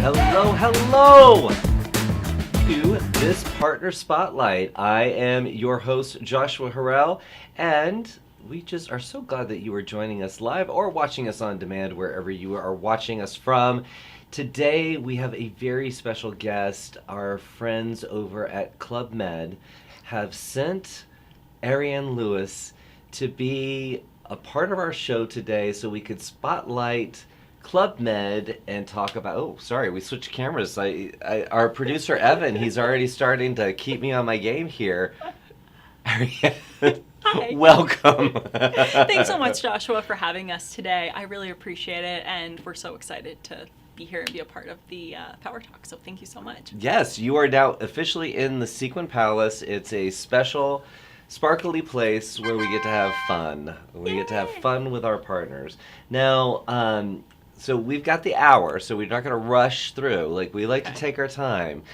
Hello, hello to this Partner Spotlight. I am your host, Joshua Harrell, and we just are so glad that you are joining us live or watching us on demand wherever you are watching us from. Today we have a very special guest. Our friends over at Club Med have sent Ariane Lewis to be a part of our show today so we could spotlight Club Med and talk about, oh, sorry, we switched cameras. Our producer, Evan, he's already starting to keep me on my game here. Hi. Welcome. Thanks so much, Joshua, for having us today. I really appreciate it, and we're so excited to be here and be a part of the Power Talk, so thank you so much. Yes, you are now officially in the Sequin Palace. It's a special, sparkly place where we get to have fun. We get to have fun with our partners. Now, so we've got the hour, so we're not going to rush through. Like, we like to take our time.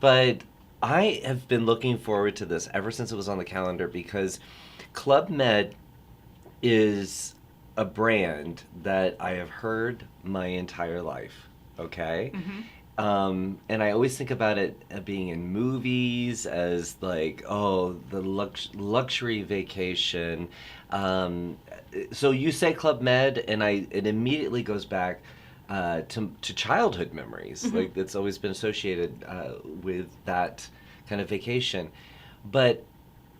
But I have been looking forward to this ever since it was on the calendar because Club Med is a brand that I have heard my entire life, okay? Mm-hmm. And I always think about it being in movies as like, oh, the luxury vacation. So you say Club Med, and it immediately goes back to childhood memories. Mm-hmm. Like it's always been associated with that kind of vacation. But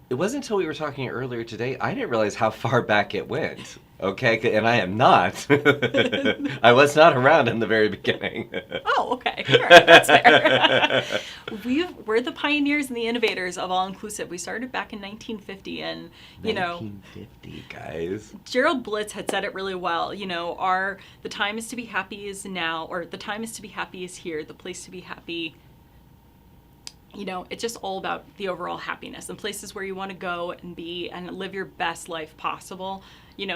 it wasn't until we were talking earlier today, I didn't realize how far back it went. Okay, and I am not. I was not around in the very beginning. Oh, okay. All right, that's fair. We're the pioneers and the innovators of all-inclusive. We started back in 1950, and, 1950, guys. Gerald Blitz had said it really well. The time is to be happy is now, or the time is to be happy is here, the place to be happy. It's just all about the overall happiness and places where you want to go and be and live your best life possible.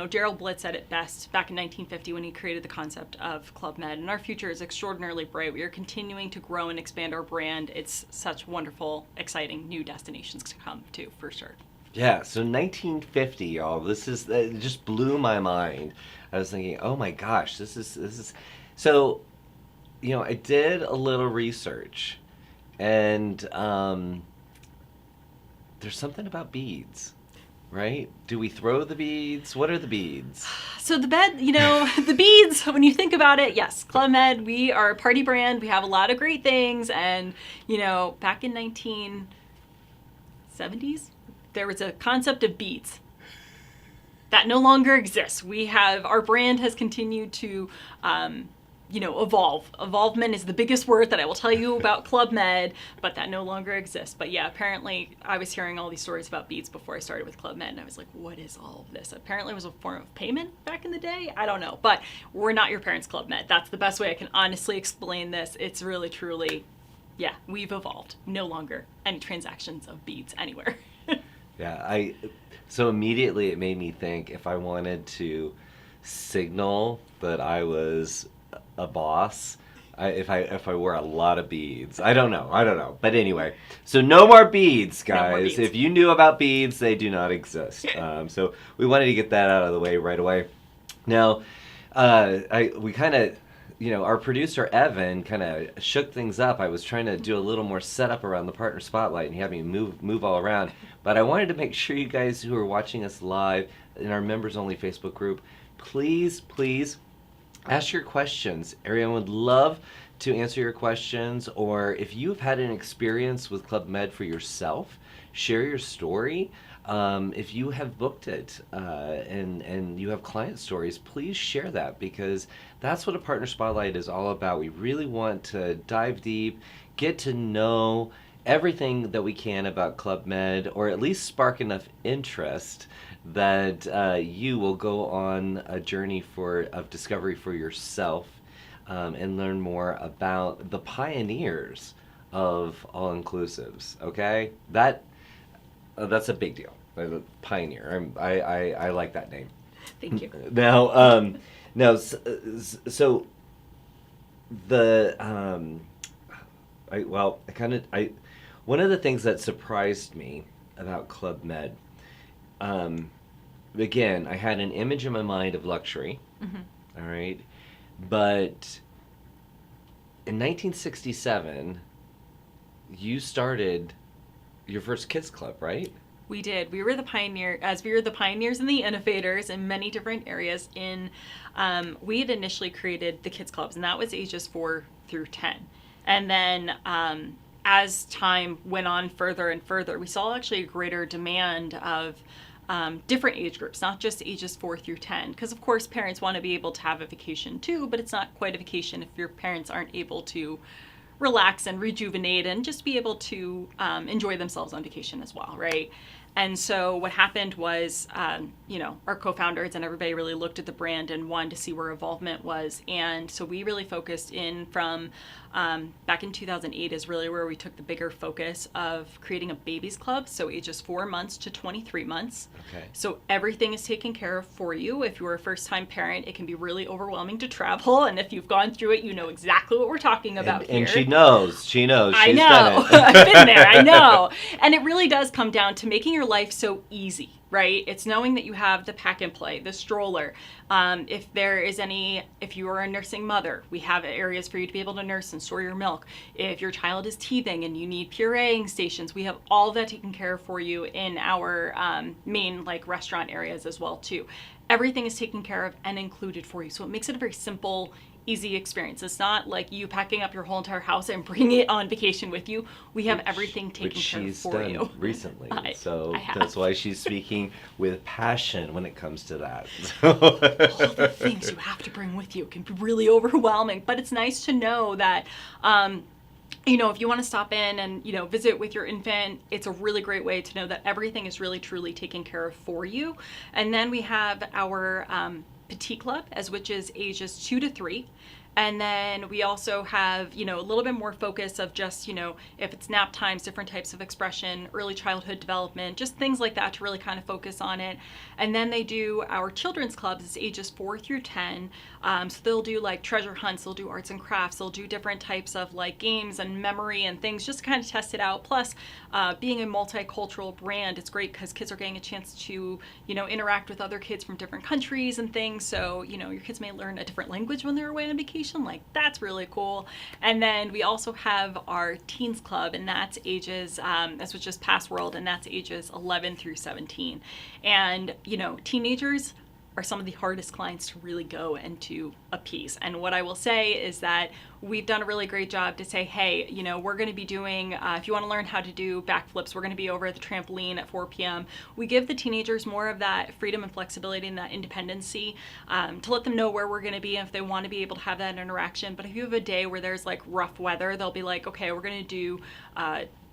Gerald Blitz said it best back in 1950 when he created the concept of Club Med. And our future is extraordinarily bright. We are continuing to grow and expand our brand. It's such wonderful, exciting new destinations to come to, for sure. Yeah, so 1950, y'all. This is it just blew my mind. I was thinking, oh my gosh, this is. So, I did a little research. And there's something about beads, right? Do we throw the beads? What are the beads? So the beads, when you think about it, yes, Club Med, we are a party brand. We have a lot of great things. And, back in 1970s, there was a concept of beads that no longer exists. Our brand has continued to evolve. Evolvement is the biggest word that I will tell you about Club Med, but that no longer exists. But yeah, apparently I was hearing all these stories about beads before I started with Club Med, and I was like, what is all of this? Apparently it was a form of payment back in the day. I don't know, but we're not your parents' Club Med. That's the best way I can honestly explain this. It's really, truly, yeah, we've evolved. No longer any transactions of beads anywhere. Yeah, so immediately it made me think if I wanted to signal that I was a boss, if I wore a lot of beads. I don't know. But anyway, so no more beads, guys. No more beads. If you knew about beads, they do not exist. So we wanted to get that out of the way right away. Now, we kind of, our producer Evan kind of shook things up. I was trying to do a little more setup around the Partner Spotlight and he had me move all around. But I wanted to make sure you guys who are watching us live in our members-only Facebook group, please ask your questions. Ariane would love to answer your questions, or if you've had an experience with Club Med for yourself, share your story. If you have booked it and you have client stories, please share that because that's what a Partner Spotlight is all about. We really want to dive deep, get to know everything that we can about Club Med, or at least spark enough interest that you will go on a journey of discovery for yourself and learn more about the pioneers of all-inclusives, okay? That's a big deal. Pioneer. I like that name. Thank you. Now, so the one of the things that surprised me about Club Med, again, I had an image in my mind of luxury, all right, but in 1967, you started your first kids club, right? We did. We were the pioneers and the innovators in many different areas. We had initially created the kids clubs, and that was ages 4 through 10. And then as time went on further and further, we saw actually a greater demand of different age groups, not just ages 4 through 10. Because of course parents want to be able to have a vacation too, but it's not quite a vacation if your parents aren't able to relax and rejuvenate and just be able to enjoy themselves on vacation as well, right? And so what happened was, our co-founders and everybody really looked at the brand and wanted to see where involvement was. And so we really focused in from back in 2008 is really where we took the bigger focus of creating a babies club. So ages 4 months to 23 months. Okay. So everything is taken care of for you. If you're a first time parent, it can be really overwhelming to travel. And if you've gone through it, you know exactly what we're talking about here. And she knows. She's I know. done it. I've been there. I know. And it really does come down to making your life so easy, right? It's knowing that you have the pack and play, the stroller. If you are a nursing mother, we have areas for you to be able to nurse and store your milk. If your child is teething and you need pureeing stations, we have all of that taken care of for you in our main restaurant areas as well too. Everything is taken care of and included for you. So it makes it a very simple, easy experience. It's not like you packing up your whole entire house and bringing it on vacation with you. We have everything taken care of for you. Which she's done recently. I have. That's why she's speaking with passion when it comes to that. All the things you have to bring with you can be really overwhelming, but it's nice to know that if you want to stop in and, visit with your infant, it's a really great way to know that everything is really, truly taken care of for you. And then we have our Petite Club, which is ages 2 to 3. And then we also have, a little bit more focus of just, if it's nap times, different types of expression, early childhood development, just things like that to really kind of focus on it. And then they do our children's clubs, it's ages 4 through 10. So they'll do treasure hunts, they'll do arts and crafts, they'll do different types of games and memory and things just to kind of test it out. Plus, being a multicultural brand, it's great because kids are getting a chance to, interact with other kids from different countries and things. So, your kids may learn a different language when they're away on vacation. That's really cool. And then we also have our teens club, and that's ages, that's just Past World, and that's ages 11 through 17. And, teenagers are some of the hardest clients to really go and to appease. And what I will say is that we've done a really great job to say, hey, we're going to be doing, if you want to learn how to do backflips, we're going to be over at the trampoline at 4 p.m. We give the teenagers more of that freedom and flexibility and that independency to let them know where we're going to be and if they want to be able to have that interaction. But if you have a day where there's rough weather, they'll be like, okay, we're going to do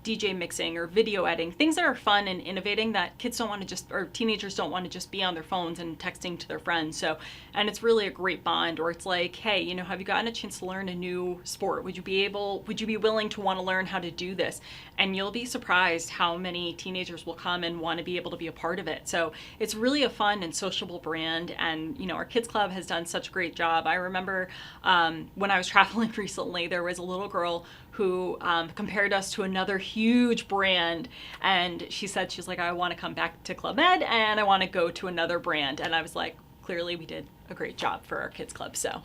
DJ mixing or video editing, things that are fun and innovating that kids don't want to or teenagers don't want to just be on their phones and texting to their friends. So, and it's really a great bond. Or it's like, hey, have you gotten a chance to learn a new sport? Would you be willing to want to learn how to do this? And you'll be surprised how many teenagers will come and want to be able to be a part of it. So it's really a fun and sociable brand. And, our kids club has done such a great job. I remember when I was traveling recently, there was a little girl who compared us to another huge brand, and she's like, I want to come back to Club Med and I want to go to another brand. And I was like, clearly we did a great job for our kids club. So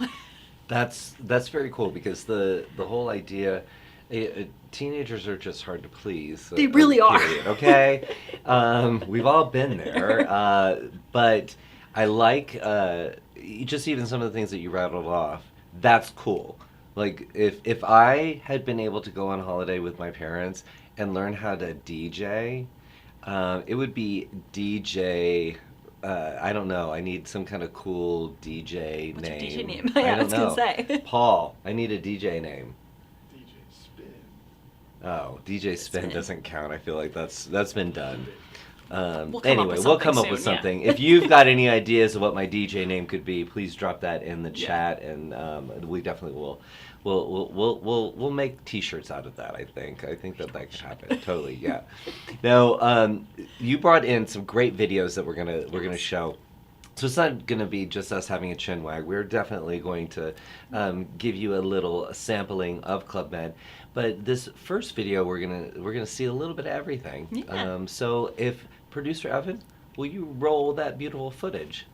that's very cool, because the whole idea, teenagers are just hard to please. They really are. Okay, we've all been there, but I like just even some of the things that you rattled off. That's cool. If I had been able to go on holiday with my parents and learn how to DJ, it would be DJ. I don't know. I need some kind of cool DJ What's name. Your DJ name? I was gonna say. Paul. I need a DJ name. DJ Spin. Oh, DJ Spin doesn't count. I feel like that's been done. We'll come up with something. Yeah. If you've got any ideas of what my DJ name could be, please drop that in the chat, and we definitely will. We'll make T-shirts out of that. I think that could happen. Totally, yeah. Now, you brought in some great videos that we're gonna show. So it's not going to be just us having a chin wag. We're definitely going to give you a little sampling of Club Med. But this first video, we're gonna see a little bit of everything. Yeah. So if producer Evan, will you roll that beautiful footage?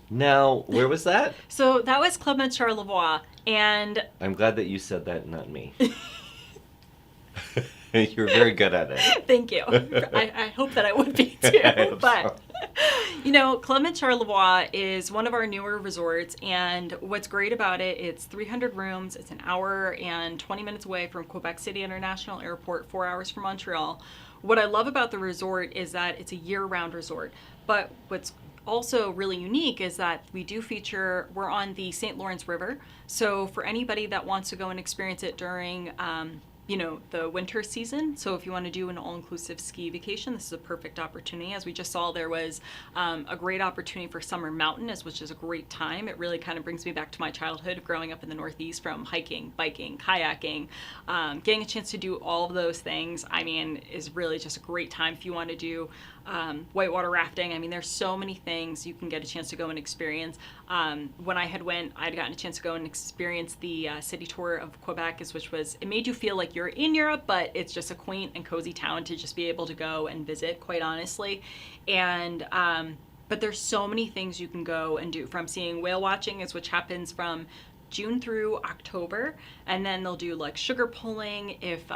Now, where was that? So that was Club Med Charlevoix, and I'm glad that you said that, not me. You're very good at it. thank you. I hope that I would be I too. hope But, so. Club Med Charlevoix is one of our newer resorts. And what's great about it, it's 300 rooms. It's an hour and 20 minutes away from Quebec City International Airport, 4 hours from Montreal. What I love about the resort is that it's a year-round resort. But what's also really unique is that we're on the St. Lawrence River. So for anybody that wants to go and experience it during the winter season. So if you want to do an all-inclusive ski vacation, this is a perfect opportunity. As we just saw, there was a great opportunity for summer mountain, which is a great time. It really kind of brings me back to my childhood growing up in the Northeast, from hiking, biking, kayaking, getting a chance to do all of those things. Is really just a great time if you want to do whitewater rafting. There's so many things you can get a chance to go and experience. When I'd gotten a chance to go and experience the city tour of Quebec, it made you feel like you're in Europe, but it's just a quaint and cozy town to just be able to go and visit, quite honestly. And but there's so many things you can go and do, from seeing whale watching, which happens from June through October, and then they'll do like sugar pulling. If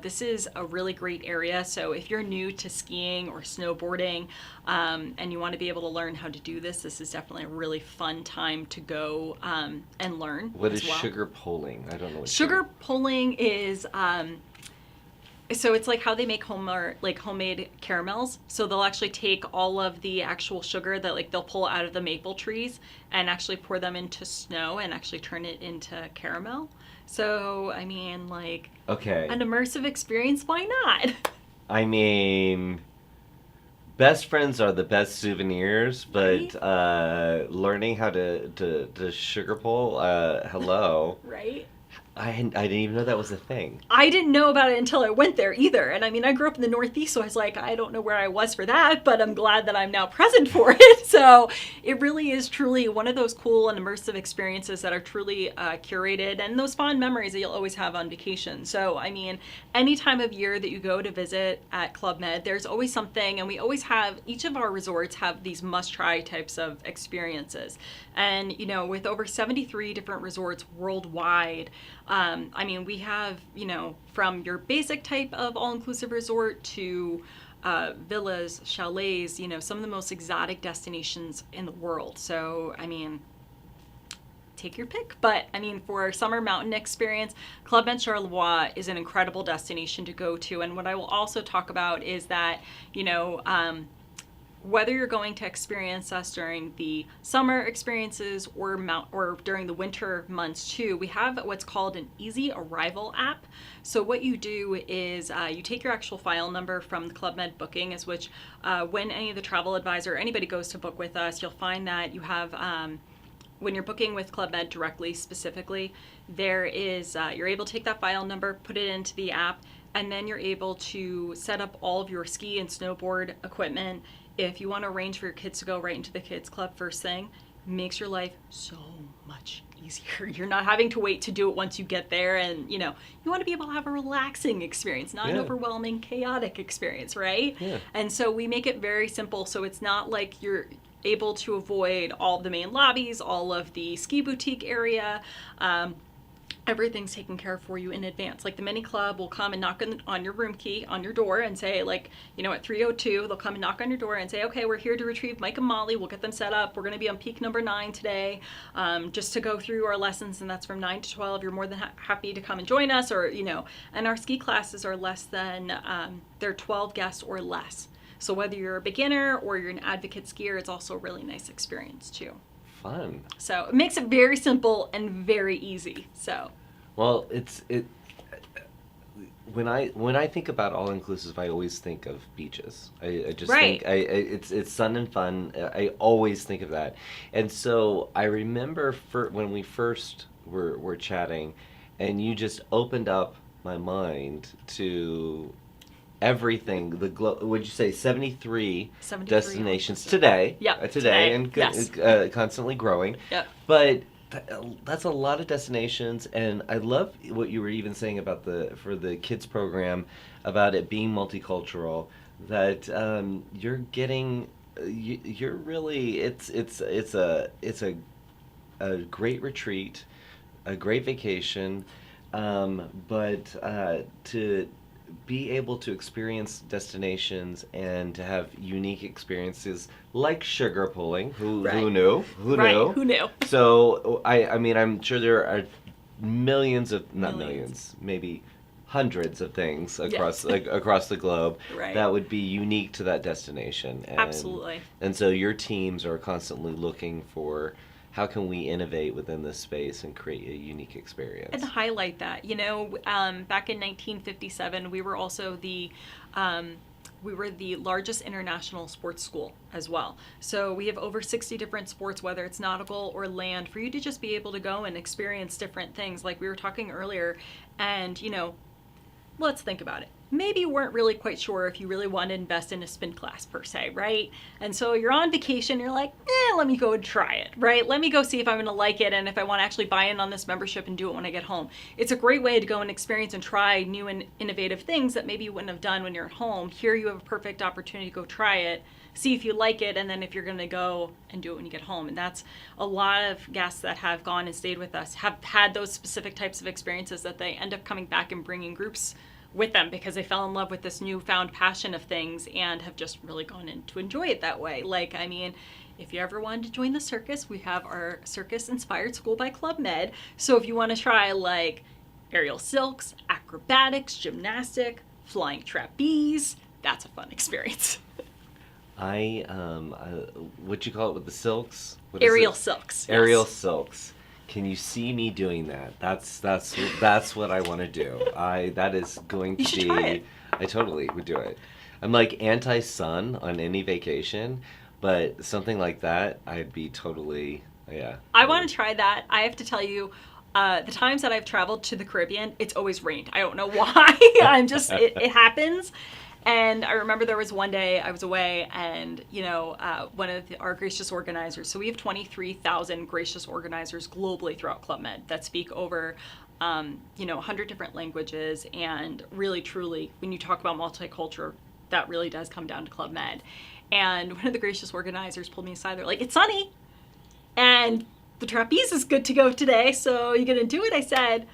this is a really great area, so if you're new to skiing or snowboarding, and you want to be able to learn how to do this is definitely a really fun time to go and learn. What is sugar pulling? I don't know what sugar pulling is. So it's like how they make homemade caramels. So they'll actually take all of the actual sugar that they'll pull out of the maple trees and actually pour them into snow and actually turn it into caramel. So Okay. an immersive experience. Why not? Best friends are the best souvenirs, but Right? learning how to sugar pull, hello. Right? I didn't even know that was a thing. I didn't know about it until I went there either. And I grew up in the Northeast, so I was like, I don't know where I was for that, but I'm glad that I'm now present for it. So it really is truly one of those cool and immersive experiences that are truly curated, and those fond memories that you'll always have on vacation. So, any time of year that you go to visit at Club Med, there's always something, and each of our resorts have these must-try types of experiences. And, with over 73 different resorts worldwide, we have, from your basic type of all-inclusive resort to villas, chalets, some of the most exotic destinations in the world. So, take your pick. But, for our summer mountain experience, Club Med Charlevoix is an incredible destination to go to. And what I will also talk about is that, whether you're going to experience us during the summer experiences or during the winter months too, we have what's called an easy arrival app. So what you do is you take your actual file number from the Club Med booking, which when any of the travel advisor or anybody goes to book with us, you'll find that you have when you're booking with Club Med directly, specifically, there is you're able to take that file number, put it into the app, and then you're able to set up all of your ski and snowboard equipment. If you want to arrange for your kids to go right into the kids club first thing, makes your life so much easier. You're not having to wait to do it once you get there, and you want to be able to have a relaxing experience, not an overwhelming, chaotic experience, right? Yeah. And so we make it very simple, so it's not like you're able to avoid all of the main lobbies, all of the ski boutique area. Everything's taken care of for you in advance. Like the mini club will come and knock on your room key on your door and say, at 3:02, they'll come and knock on your door and say, okay, we're here to retrieve Mike and Molly. We'll get them set up. We're going to be on peak number 9 today, just to go through our lessons, and that's from 9 to 12. You're more than happy to come and join us, or and our ski classes are less than they're 12 guests or less. So whether you're a beginner or you're an advocate skier, it's also a really nice experience too. Fun. So it makes it very simple and very easy. So. Well, when I think about all inclusive, I always think of beaches. I just think it's sun and fun. I always think of that, and so I remember when we first were chatting, and you just opened up my mind to everything. Would you say 73 destinations today? Yeah, today, and yes. Constantly growing. Yep. But that's a lot of destinations, and I love what you were even saying about for the kids program, about it being multicultural. That you're getting you're really it's a great retreat, a great vacation, but to be able to experience destinations and to have unique experiences like sugar pulling. Who Right. knew? Who Right. knew? Who knew? So I mean I'm sure there are millions of not Millions. millions, maybe hundreds of things Yes. across the globe Right. that would be unique to that destination, Absolutely. and so your teams are constantly looking for how can we innovate within this space and create a unique And experience. highlight that. Back in 1957, we were also um, the largest international sports school as well. So we have over 60 different sports, whether it's nautical or land, for you to just be able to go and experience different things. Like we were talking earlier, and let's think about it. Maybe you weren't really quite sure if you really want to invest in a spin class per se, right? And so you're on vacation, you're like, let me go and try it, right? Let me go see if I'm going to like it and if I want to actually buy in on this membership and do it when I get home. It's a great way to go and experience and try new and innovative things that maybe you wouldn't have done when you're at home. Here you have a perfect opportunity to go try it, see if you like it, and then if you're going to go and do it when you get home. And that's a lot of guests that have gone and stayed with us have had those specific types of experiences that they end up coming back and bringing groups with them because they fell in love with this newfound passion of things and have just really gone in to enjoy it that way. Like, I mean, if you ever wanted to join the circus, we have our circus inspired school by Club Med. So if you want to try like aerial silks, acrobatics, gymnastic, flying trapeze, that's a fun experience. What you call it with the silks? What is Aerial it? silks. Aerial Yes. silks. Can you see me doing that? That's what I want to do. That is going You to should be. try it. I totally would do it. I'm like anti-sun on any vacation, but something like that, I'd be totally, yeah. I want to try that. I have to tell you, the times that I've traveled to the Caribbean, it's always rained. I don't know why. It happens. And I remember there was one day I was away, and one of our gracious organizers. So we have 23,000 gracious organizers globally throughout Club Med that speak over, 100 different languages. And really, truly, when you talk about multicultural, that really does come down to Club Med. And one of the gracious organizers pulled me aside. They're like, "It's sunny, and the trapeze is good to go today. So you gonna do it?" I said,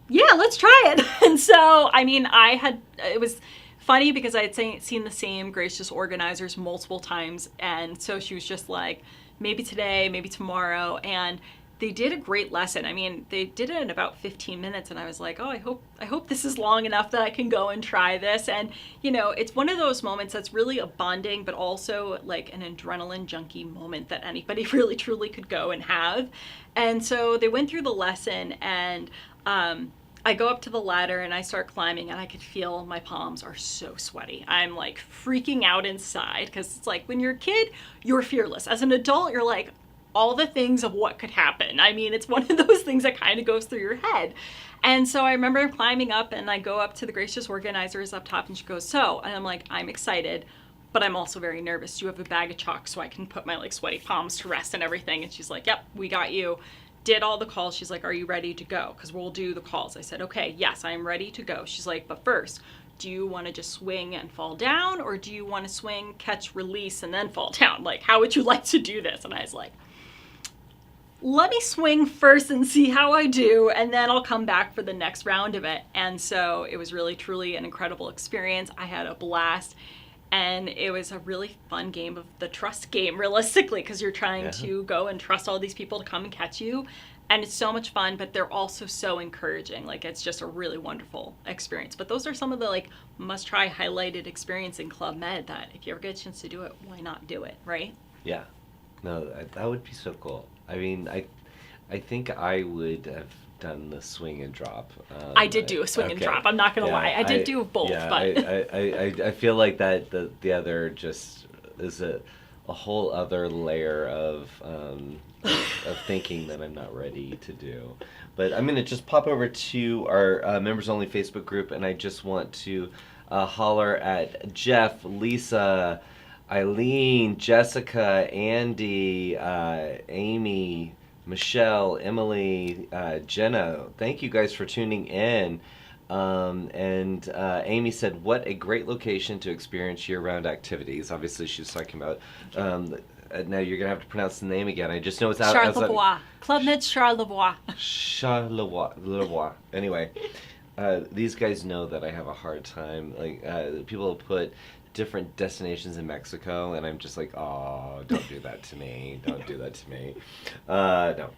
"Yeah, let's try it." And so, I mean, it was funny because I had seen the same gracious organizers multiple times. And so she was just like, maybe today, maybe tomorrow. And they did a great lesson. I mean, they did it in about 15 minutes. And I was like, oh, I hope this is long enough that I can go and try this. And, it's one of those moments that's really a bonding, but also like an adrenaline junkie moment that anybody really truly could go and have. And so they went through the lesson, and, I go up to the ladder and I start climbing, and I could feel my palms are so sweaty. I'm like freaking out inside because it's like when you're a kid, you're fearless. As an adult, you're like all the things of what could happen. I mean, it's one of those things that kind of goes through your head. And so I remember climbing up, and I go up to the gracious organizers up top, and she goes, "So," and I'm like, "I'm excited, but I'm also very nervous. Do you have a bag of chalk so I can put my like sweaty palms to rest and everything?" And she's like, "Yep, we got you." Did all the calls. She's like, "Are you ready to go? Because we'll do the calls." I said, "Okay, yes, I am ready to go." She's like, "But first, do you want to just swing and fall down, or do you want to swing, catch, release, and then fall down? Like, how would you like to do this?" And I was like, "Let me swing first and see how I do, and then I'll come back for the next round of it." And so it was really, truly an incredible experience. I had a blast. And it was a really fun game of the trust game, realistically, because you're trying to go and trust all these people to come and catch you. And it's so much fun, but they're also so encouraging. Like, it's just a really wonderful experience. But those are some of the like must-try highlighted experience in Club Med that if you ever get a chance to do it, why not do it, right? Yeah. No, that would be so cool. I mean, I think I would have done the swing and drop. I did do a swing and drop. I'm not gonna lie. I did do both, yeah, but I feel like that the other just is a whole other layer of thinking that I'm not ready to do. But I'm gonna just pop over to our members only Facebook group, and I just want to holler at Jeff, Lisa, Eileen, Jessica, Andy, Amy, Michelle, Emily, Jenna. Thank you guys for tuning in. And Amy said, "What a great location to experience year-round activities." Obviously, she's talking about. Now you're gonna have to pronounce the name again. I just know it's out. Charlevoix. Club Med Charlevoix. Charlevoix. Anyway, these guys know that I have a hard time. Like people put different destinations in Mexico, and I'm just like, oh, don't do that to me. Don't do that to me. No.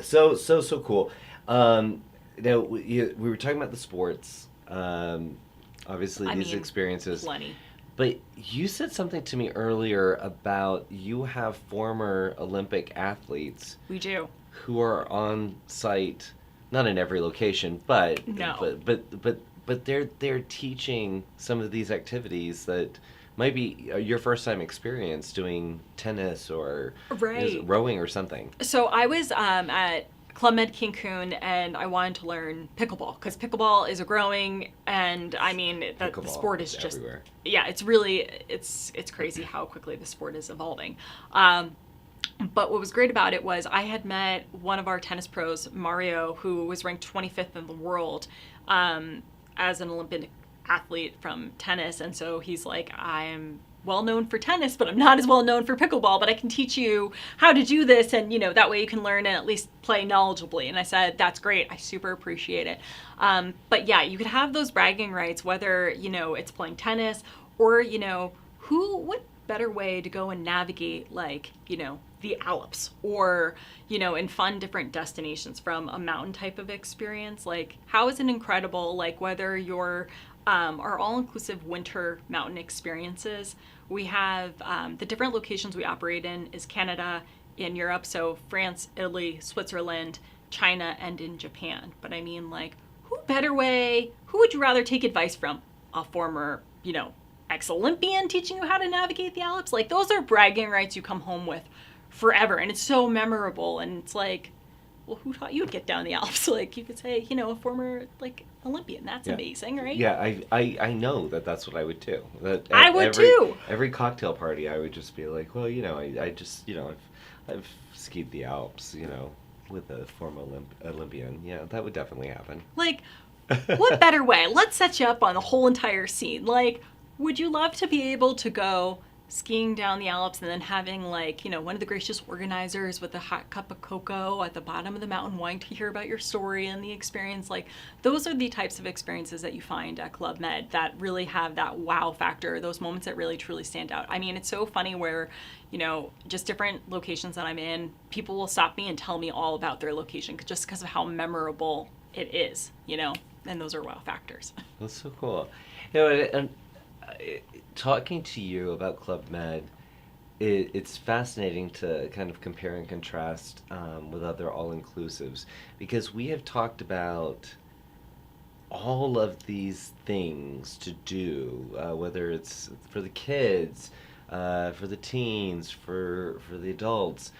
So cool. Now we were talking about the sports. Obviously, these experiences. Plenty. But you said something to me earlier about you have former Olympic athletes. We do. Who are on site, not in every location, but no. but they're teaching some of these activities that might be your first time experience doing tennis or rowing or something. So I was at Club Med Cancun, and I wanted to learn pickleball because pickleball is growing, and I mean the sport is just everywhere. Yeah, it's really it's crazy how quickly the sport is evolving. But what was great about it was I had met one of our tennis pros, Mario, who was ranked 25th in the world as an Olympic athlete from tennis, and so he's like, I'm well known for tennis, but I'm not as well known for pickleball, but I can teach you how to do this, and that way you can learn and at least play knowledgeably. And I said, that's great, I super appreciate it. But yeah, you could have those bragging rights, whether it's playing tennis or what better way to go and navigate the Alps or in fun different destinations from a mountain type of experience. Like, how is it incredible, like whether you're our all-inclusive winter mountain experiences. We have the different locations we operate in is Canada and Europe, so France, Italy, Switzerland, China, and in Japan. But I mean, like, who would you rather take advice from? A former, ex-Olympian teaching you how to navigate the Alps? Like, those are bragging rights you come home with forever, and it's so memorable, and it's like, well, who taught you to get down the Alps? Like, you could say, a former, Olympian. That's amazing, right? Yeah, I know that's what I would do. I would too. Every cocktail party, I would just be like, well, I just, I've skied the Alps, with a former Olympian. Yeah, that would definitely happen. Like, what better way? Let's set you up on the whole entire scene. Like, would you love to be able to go skiing down the Alps and then having one of the gracious organizers with a hot cup of cocoa at the bottom of the mountain wanting to hear about your story and the experience? Like, those are the types of experiences that you find at Club Med that really have that wow factor, those moments that really truly stand out. I mean, it's so funny where, just different locations that I'm in, people will stop me and tell me all about their location just because of how memorable it is, and those are wow factors. That's so cool. And talking to you about Club Med, it's fascinating to kind of compare and contrast with other all-inclusives, because we have talked about all of these things to do, whether it's for the kids, for the teens, for the adults,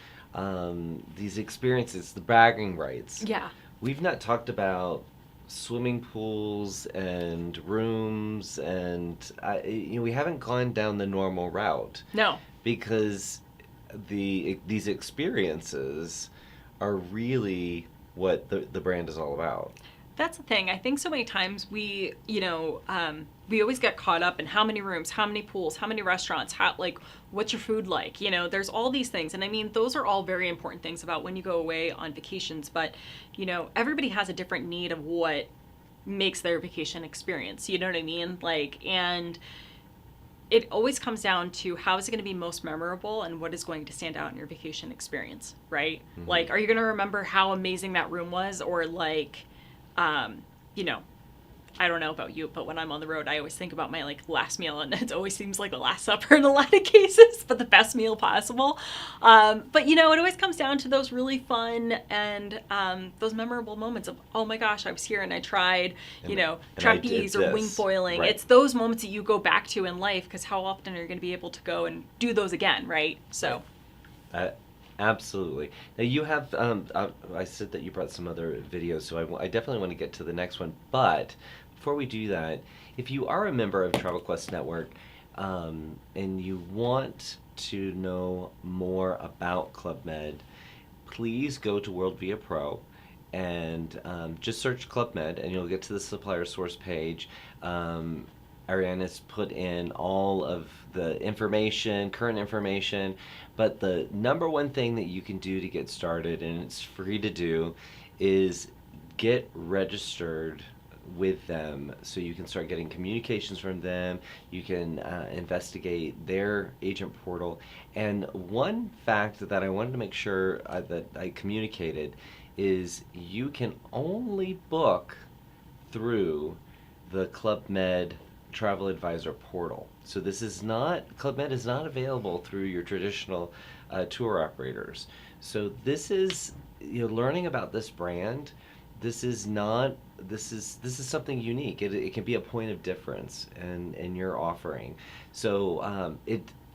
these experiences, the bragging rights. Yeah. We've not talked about swimming pools and rooms, and we haven't gone down the normal route. No. Because these experiences are really what the brand is all about. That's the thing. I think so many times we always get caught up in how many rooms, how many pools, how many restaurants, what's your food like? There's all these things. And I mean, those are all very important things about when you go away on vacations. But, everybody has a different need of what makes their vacation experience. You know what I mean? And it always comes down to how is it going to be most memorable and what is going to stand out in your vacation experience, right? Mm-hmm. Are you going to remember how amazing that room was, or I don't know about you, but when I'm on the road, I always think about my last meal, and it always seems like the last supper in a lot of cases, but the best meal possible. But it always comes down to those really fun and those memorable moments of, oh my gosh, I was here and I tried, trapeze or wing foiling. Right. It's those moments that you go back to in life, because how often are you going to be able to go and do those again, right? So. Absolutely. Now you have, I said that you brought some other videos, so I definitely want to get to the next one. But before we do that, if you are a member of Travel Quest Network and you want to know more about Club Med, please go to World Via Pro and just search Club Med, and you'll get to the supplier source page. Ariane has put in all of the information, current information, but the number one thing that you can do to get started, and it's free to do, is get registered with them so you can start getting communications from them. You can investigate their agent portal. And one fact that I wanted to make sure that I communicated is you can only book through the Club Med Travel Advisor portal. So this is not, Club Med is not available through your traditional tour operators. So this is, learning about this brand. This is not, this is something unique. It can be a point of difference in your offering. So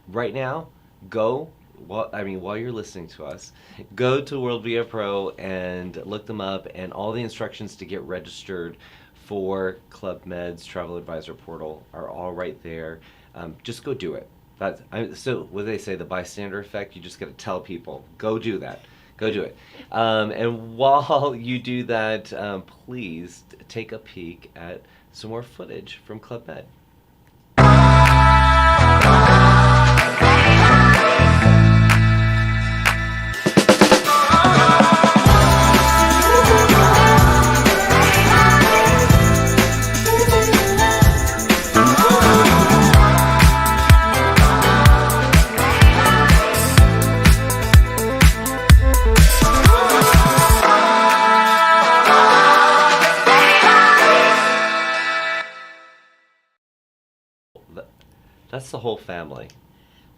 right now, while you're listening to us, go to World Via Pro and look them up, and all the instructions to get registered for Club Med's Travel Advisor portal are all right there. Just go do it. So what do they say, the bystander effect? You just got to tell people, go do that. Go do it. And while you do that, please take a peek at some more footage from Club Med. That's the whole family.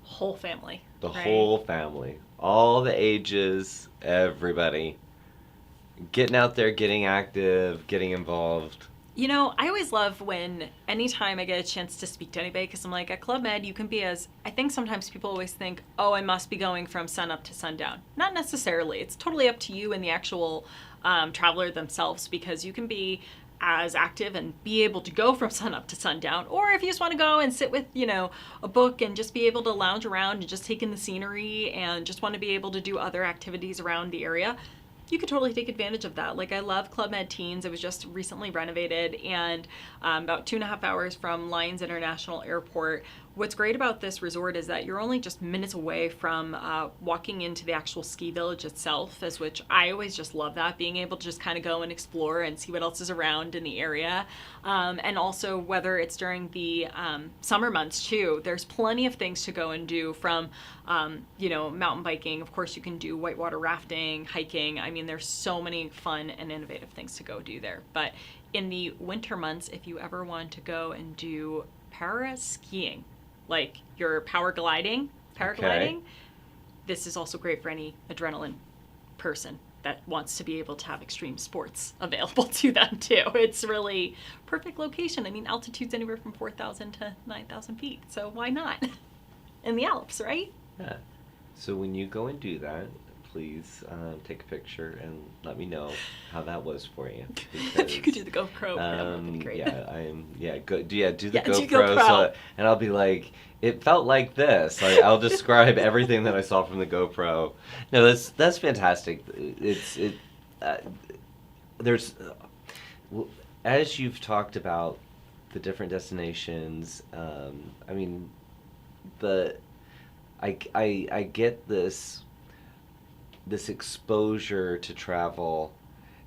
Whole family. The right? whole family. All the ages, everybody. Getting out there, getting active, getting involved. I always love when anytime I get a chance to speak to anybody, because I'm like, at Club Med, you can be I think sometimes people always think, oh, I must be going from sunup to sundown. Not necessarily. It's totally up to you and the actual traveler themselves, because you can be as active and be able to go from sunup to sundown, or if you just want to go and sit with a book and just be able to lounge around and just take in the scenery and just want to be able to do other activities around the area, you could totally take advantage of that. Like, I love Club Med Teens. It was just recently renovated, and about 2.5 hours from Lyons International Airport. What's great about this resort is that you're only just minutes away from walking into the actual ski village itself, as which I always just love that, being able to just kind of go and explore and see what else is around in the area. And also, whether it's during the summer months too, there's plenty of things to go and do, from mountain biking. Of course, you can do whitewater rafting, hiking. I mean, there's so many fun and innovative things to go do there. But in the winter months, if you ever want to go and do para-skiing, like your paragliding, Okay. this is also great for any adrenaline person that wants to be able to have extreme sports available to them too. It's really perfect location. I mean, altitude's anywhere from 4,000 to 9,000 feet, so why not? In the Alps, right? Yeah. So when you go and do that, please take a picture and let me know how that was for you. If you could do the GoPro, that would be great. Do the Yeah, do GoPro, GoPro. and I'll be like, it felt like this. Like, I'll describe everything that I saw from the GoPro. No, that's fantastic. There's as you've talked about the different destinations. I mean, I get this exposure to travel,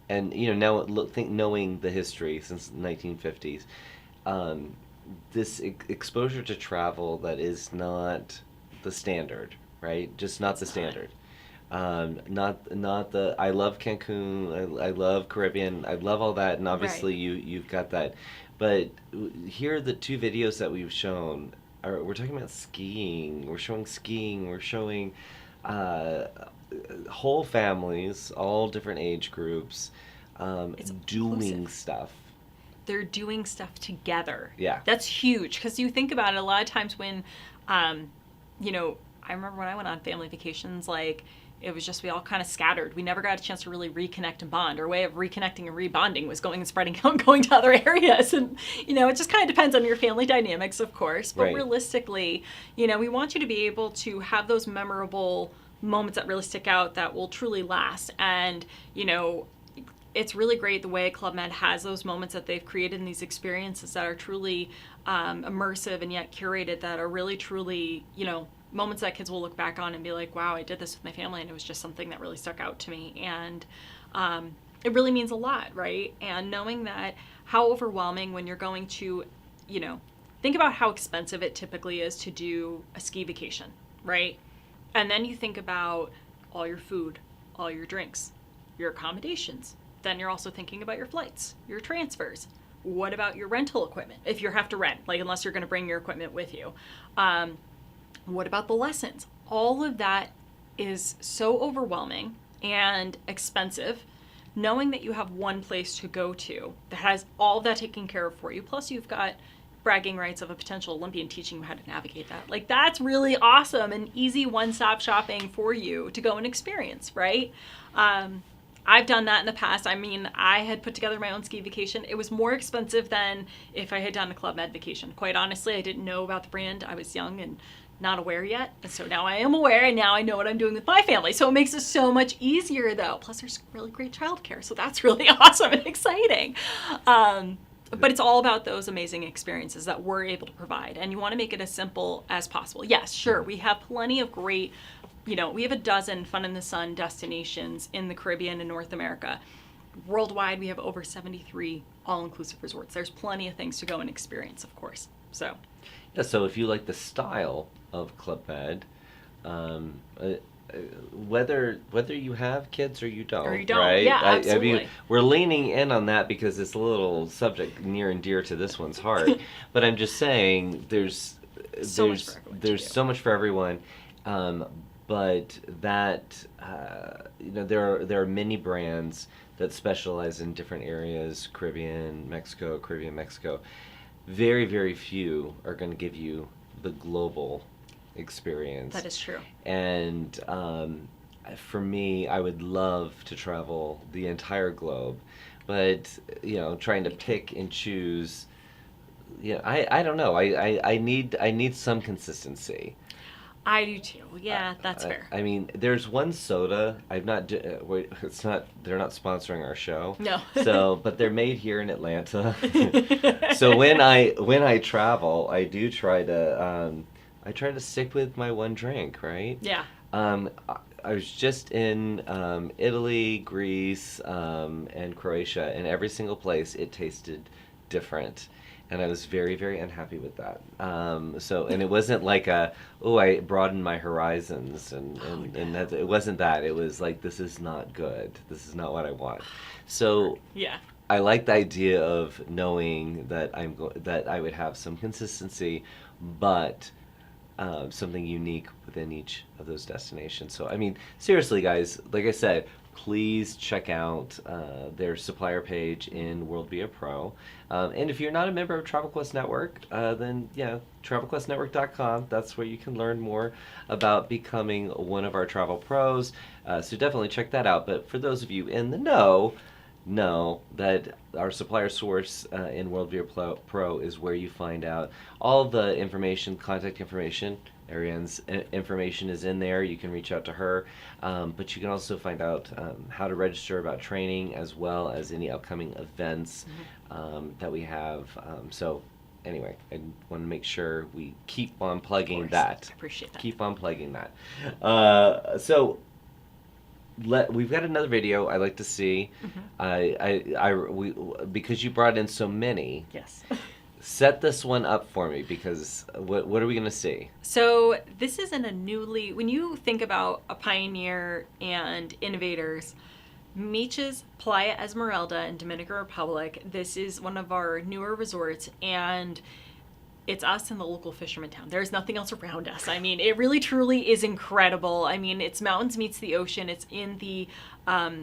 and now knowing the history since the 1950s, this exposure to travel that is not the standard, right? Just not the standard. Not the, I love Cancun, I love Caribbean, I love all that, and obviously Right. you've got that, but here are the two videos that we've shown. We're talking about skiing. We're showing uh, whole families, all different age groups, It's doing inclusive. stuff. They're doing stuff together. Yeah. That's huge, because you think about it, a lot of times when, I remember when I went on family vacations, like, it was just, we all kind of scattered. We never got a chance to really reconnect and bond. Our way of reconnecting and rebonding was going and spreading out, going to other areas. And, it just kind of depends on your family dynamics, of course. But Right. realistically, we want you to be able to have those memorable moments that really stick out, that will truly last. And, it's really great the way Club Med has those moments that they've created in these experiences that are truly immersive and yet curated, that are really truly, moments that kids will look back on and be like, wow, I did this with my family and it was just something that really stuck out to me. And it really means a lot, right? And knowing that, how overwhelming when you're going to, think about how expensive it typically is to do a ski vacation, right? And then you think about all your food, all your drinks, your accommodations. Then you're also thinking about your flights, your transfers. What about your rental equipment? If you have to rent, unless you're going to bring your equipment with you. What about the lessons? All of that is so overwhelming and expensive. Knowing that you have one place to go to that has all of that taken care of for you, plus you've got bragging rights of a potential Olympian teaching you how to navigate that. That's really awesome and easy one-stop shopping for you to go and experience, right? I've done that in the past. I had put together my own ski vacation. It was more expensive than if I had done a Club Med vacation. Quite honestly, I didn't know about the brand. I was young and not aware yet. And so now I am aware, and now I know what I'm doing with my family. So it makes it so much easier, though. Plus, there's really great childcare. So that's really awesome and exciting. But it's all about those amazing experiences that we're able to provide. And you want to make it as simple as possible. Yes, sure, we have plenty of great, we have a dozen Fun in the Sun destinations in the Caribbean and North America. Worldwide, we have over 73 all-inclusive resorts. There's plenty of things to go and experience, of course. So, yeah, so if you like the style of Club Med, whether you have kids or you don't, right? Yeah, absolutely. We're leaning in on that because it's a little subject near and dear to this one's heart. But I'm just saying, there's so much for everyone. But that there are many brands that specialize in different areas: Caribbean, Mexico. Very, very few are going to give you the global experience. That is true. And for me, I would love to travel the entire globe, but trying to pick and choose, I don't know. I need some consistency. I do too. Yeah, that's fair. There's one soda. They're not sponsoring our show. No. But they're made here in Atlanta. So when I travel, I do try to stick with my one drink, right? Yeah. I was just in Italy, Greece, and Croatia, and every single place it tasted different. And I was very, very unhappy with that. And it wasn't like I broadened my horizons, and that, it wasn't that. It was like, this is not good. This is not what I want. So yeah, I like the idea of knowing that that I would have some consistency, but something unique within each of those destinations. So seriously, guys, like I said, please check out their supplier page in World Via Pro. And if you're not a member of Travel Quest Network, then travelquestnetwork.com. That's where you can learn more about becoming one of our travel pros. So definitely check that out. But for those of you in the know that our supplier source in World Via Pro is where you find out all the information, contact information. Ariane's information is in there. You can reach out to her, but you can also find out how to register about training, as well as any upcoming events that we have. So anyway, I want to make sure we keep on plugging that. I appreciate that. Keep on plugging that. We've got another video I like to see. Because you brought in so many. Yes. Set this one up for me, because what are we going to see? So this isn't when you think about a pioneer and innovators, Meech's Playa Esmeralda in Dominican Republic, this is one of our newer resorts, and it's us and the local fisherman town. There's nothing else around us. It really truly is incredible. It's mountains meets the ocean. It's in the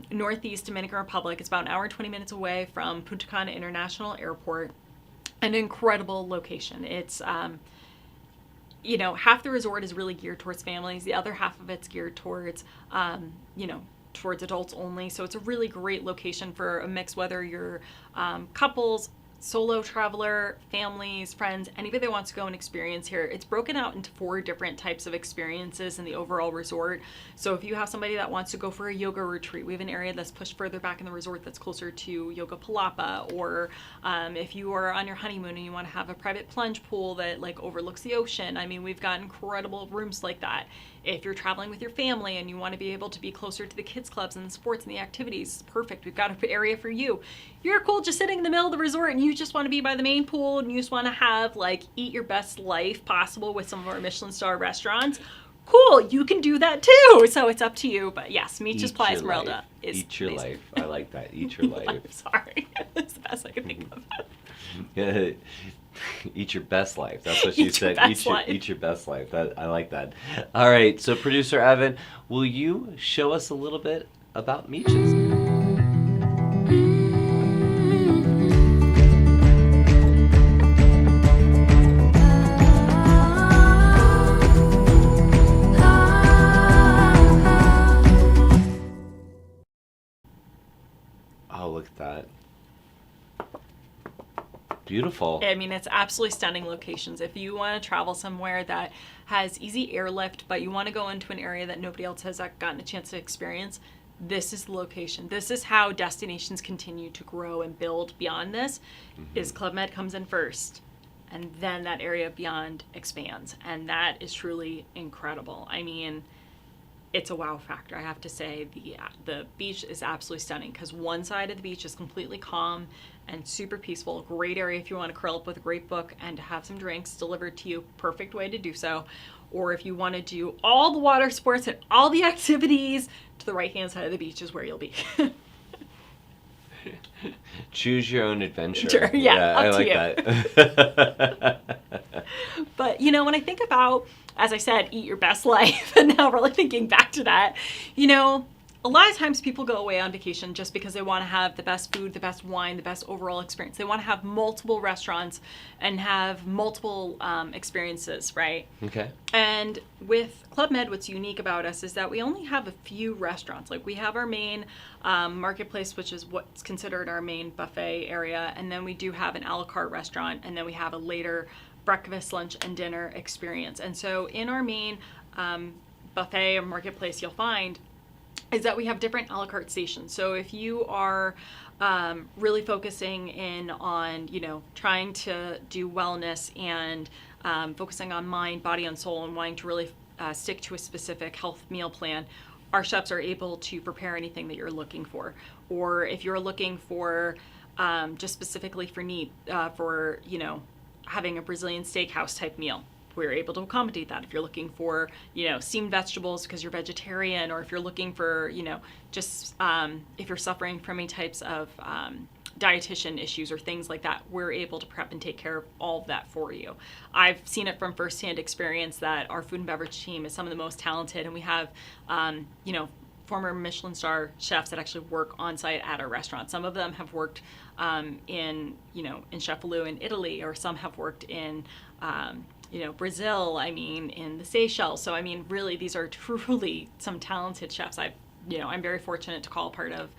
northeast Dominican Republic. It's about an hour and 20 minutes away from Punta Cana International Airport. An incredible location. It's, half the resort is really geared towards families. The other half of it's geared towards, towards adults only. So it's a really great location for a mix, whether you're couples, solo traveler, families, friends, anybody that wants to go and experience here. It's broken out into 4 different types of experiences in the overall resort. So if you have somebody that wants to go for a yoga retreat, we have an area that's pushed further back in the resort that's closer to Yoga Palapa. Or if you are on your honeymoon and you want to have a private plunge pool that like overlooks the ocean, I mean, we've got incredible rooms like that. If you're traveling with your family and you want to be able to be closer to the kids clubs and the sports and the activities, perfect. We've got an area for you. You're cool just sitting in the middle of the resort and you just want to be by the main pool and you just want to have like eat your best life possible with some of our Michelin star restaurants. Cool, you can do that too. So it's up to you. But yes, Meech's Playa Esmeralda is Eat your amazing. life. I like that. Eat your life. I'm sorry. That's the best I can think of. Eat your best life. That's what she Eat your said. best life. Eat your best life. I like that. All right. So, producer Evan, will you show us a little bit about Meech's? Oh, look at that. Beautiful. I mean, it's absolutely stunning locations. If you want to travel somewhere that has easy airlift, but you want to go into an area that nobody else has gotten a chance to experience, this is the location. This is how destinations continue to grow and build beyond this, is Club Med comes in first. And then that area beyond expands. And that is truly incredible. I mean, it's a wow factor, I have to say. The beach is absolutely stunning because one side of the beach is completely calm and super peaceful. Great area if you want to curl up with a great book and to have some drinks delivered to you. Perfect way to do so. Or if you want to do all the water sports and all the activities, to the right-hand side of the beach is where you'll be. Choose your own adventure. Sure, yeah, I up to like you. that. But, you know, when I think about, as I said, eat your best life, and now really thinking back to that, you know, a lot of times people go away on vacation just because they want to have the best food, the best wine, the best overall experience. They want to have multiple restaurants and have multiple experiences, right? Okay. And with Club Med, what's unique about us is that we only have a few restaurants. Like we have our main marketplace, which is what's considered our main buffet area. And then we do have an a la carte restaurant. And then we have a later breakfast, lunch, and dinner experience. And so in our main buffet or marketplace, you'll find is that we have different a la carte stations. So if you are really focusing in on, you know, trying to do wellness and focusing on mind, body, and soul, and wanting to really stick to a specific health meal plan, our chefs are able to prepare anything that you're looking for. Or if you're looking for just specifically for need for, you know, having a Brazilian steakhouse type meal, we're able to accommodate that. If you're looking for, you know, steamed vegetables because you're vegetarian, or if you're looking for, you know, just if you're suffering from any types of dietitian issues or things like that, we're able to prep and take care of all of that for you. I've seen it from firsthand experience that our food and beverage team is some of the most talented, and we have, you know, former Michelin star chefs that actually work on site at our restaurant. Some of them have worked in, you know, in Chefalou in Italy, or some have worked in you know, Brazil, I mean, in the Seychelles. So, I mean, really, these are truly some talented chefs. I'm very fortunate to call part of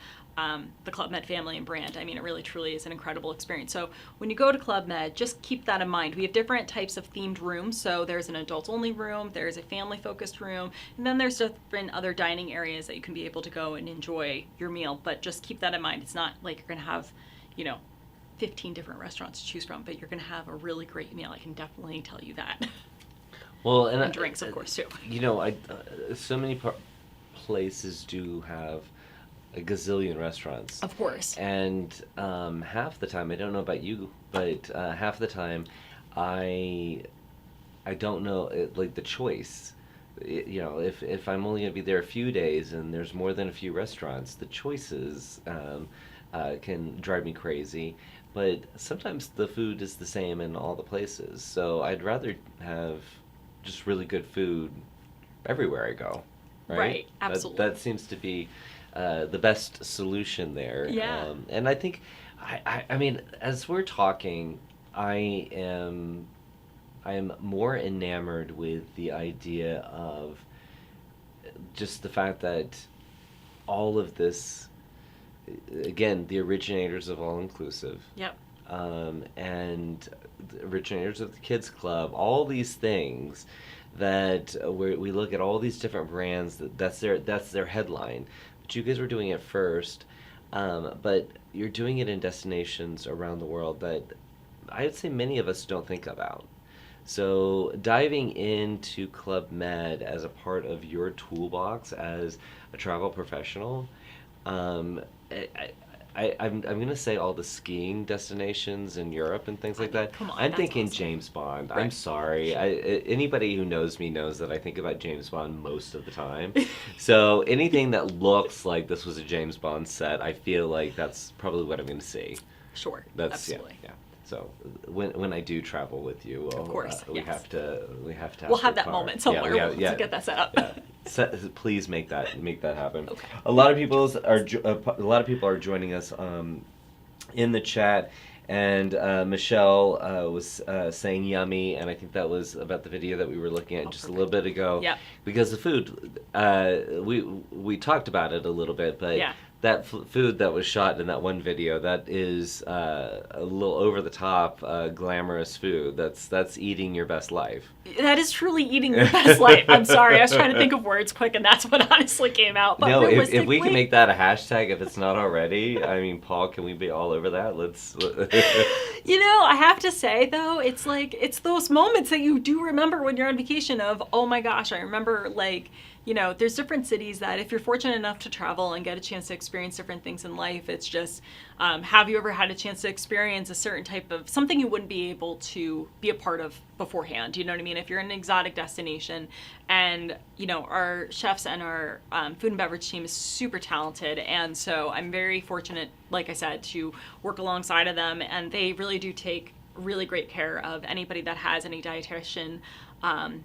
the Club Med family and brand. I mean, it really, truly is an incredible experience. So when you go to Club Med, just keep that in mind. We have different types of themed rooms. So there's an adult-only room, there's a family-focused room, and then there's different other dining areas that you can be able to go and enjoy your meal. But just keep that in mind. It's not like you're going to have, you know, 15 different restaurants to choose from, but you're going to have a really great meal. I can definitely tell you that. Well, and drinks, of course, too. You know, so many places do have a gazillion restaurants. Of course. And half the time, I don't know about you, but half the time, I don't know, like the choice. You know, if I'm only going to be there a few days and there's more than a few restaurants, the choices can drive me crazy. But sometimes the food is the same in all the places. So I'd rather have just really good food everywhere I go. Right? Absolutely. That seems to be the best solution there. Yeah. And I think, I mean, as we're talking, I am more enamored with the idea of just the fact that all of this, again, the originators of all inclusive. Yep. and the originators of the Kids Club, all these things that we look at all these different brands that's their headline. But you guys were doing it first, but you're doing it in destinations around the world that I would say many of us don't think about. So diving into Club Med as a part of your toolbox as a travel professional, um, I'm going to say all the skiing destinations in Europe and things like that. Come on, I'm that's thinking awesome. James Bond. Right. I'm sorry. Anybody who knows me knows that I think about James Bond most of the time. So anything that looks like this was a James Bond set, I feel like that's probably what I'm going to see. Sure, That's absolutely. yeah. So when I do travel with you, we'll, Of course, we yes. have to We'll have the that car. moment somewhere. Yeah, We'll yeah, get that set up. yeah. Please make that happen. Okay. A lot of people are joining us in the chat, and Michelle was saying yummy, and I think that was about the video that we were looking at just a little bit ago. Yep. Because the food, we talked about it a little bit, but Yeah. that food that was shot in that one video, that is a little over the top, glamorous food. That's eating your best life. That is truly eating your best life. I'm sorry, I was trying to think of words quick, and that's what honestly came out. But No, if we realistically, can make that a hashtag, if it's not already, I mean, Paul, can we be all over that? Let's. you know, I have to say though, it's like it's those moments that you do remember when you're on vacation. Of oh my gosh, I remember like. You know, there's different cities that if you're fortunate enough to travel and get a chance to experience different things in life, it's just, have you ever had a chance to experience a certain type of something you wouldn't be able to be a part of beforehand? You know what I mean? If you're in an exotic destination and, you know, our chefs and our food and beverage team is super talented. And so I'm very fortunate, like I said, to work alongside of them. And they really do take really great care of anybody that has any dietitian